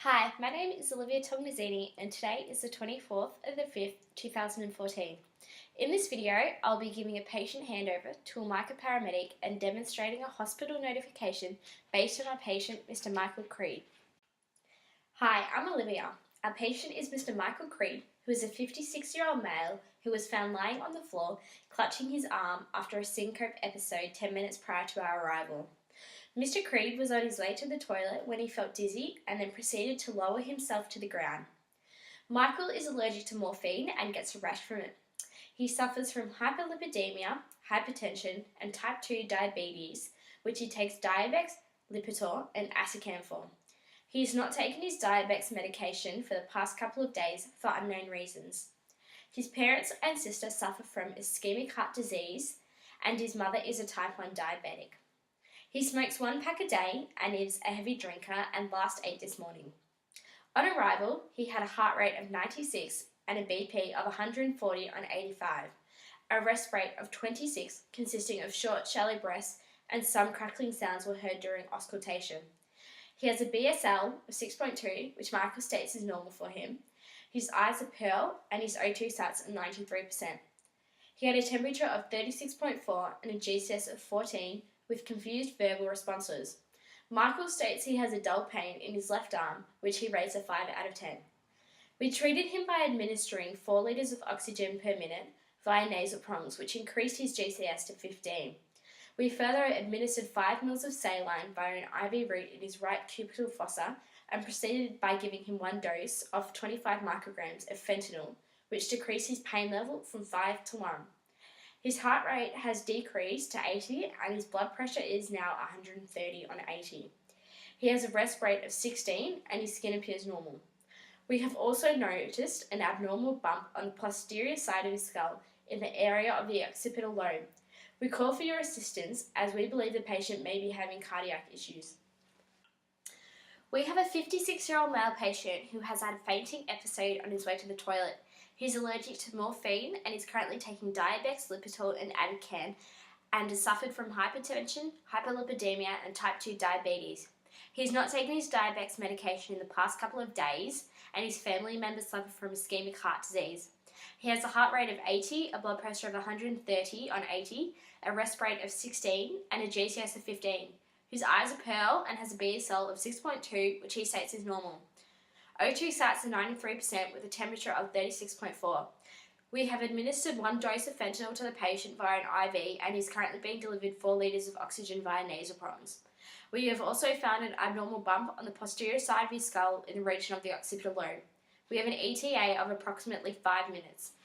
Hi, my name is Olivia Tognazzini and today is the 24th of the 5th, 2014. In this video, I'll be giving a patient handover to a MICA paramedic and demonstrating a hospital notification based on our patient, Mr. Michael Creed. Hi, I'm Olivia. Our patient is Mr. Michael Creed, who is a 56-year-old male who was found lying on the floor, clutching his arm after a syncope episode 10 minutes prior to our arrival. Mr. Creed was on his way to the toilet when he felt dizzy and then proceeded to lower himself to the ground. Michael is allergic to morphine and gets a rash from it. He suffers from hyperlipidemia, hypertension, and type 2 diabetes, which he takes Diabex, Lipitor, and Asecan for. He has not taken his Diabex medication for the past couple of days for unknown reasons. His parents and sister suffer from ischemic heart disease, and his mother is a type 1 diabetic. He smokes 1 pack a day and is a heavy drinker and last ate this morning. On arrival, he had a heart rate of 96 and a BP of 140 on 85, a rest rate of 26 consisting of short, shallow breaths, and some crackling sounds were heard during auscultation. He has a BSL of 6.2, which Michael states is normal for him. His eyes are pearl and his O2 sats are 93%. He had a temperature of 36.4 and a GCS of 14, with confused verbal responses. Michael states he has a dull pain in his left arm, which he rates a 5 out of 10. We treated him by administering 4 litres of oxygen per minute via nasal prongs, which increased his GCS to 15. We further administered 5 ml of saline via an IV route in his right cubital fossa and proceeded by giving him 1 dose of 25 micrograms of fentanyl, which decreased his pain level from 5 to 1. His heart rate has decreased to 80 and his blood pressure is now 130 on 80. He has a rest rate of 16 and his skin appears normal. We have also noticed an abnormal bump on the posterior side of his skull in the area of the occipital lobe. We call for your assistance as we believe the patient may be having cardiac issues. We have a 56-year-old male patient who has had a fainting episode on his way to the toilet. He's allergic to morphine and is currently taking Diabex, Lipitor, and Asecan and has suffered from hypertension, hyperlipidemia, and type 2 diabetes. He's not taken his Diabex medication in the past couple of days, and his family members suffer from ischemic heart disease. He has a heart rate of 80, a blood pressure of 130 on 80, a rest rate of 16, and a GCS of 15. His eyes are pearl and has a BSL of 6.2, which he states is normal. O2 sats are 93% with a temperature of 36.4. We have administered 1 dose of fentanyl to the patient via an IV and is currently being delivered 4 litres of oxygen via nasal prongs. We have also found an abnormal bump on the posterior side of his skull in the region of the occipital lobe. We have an ETA of approximately 5 minutes.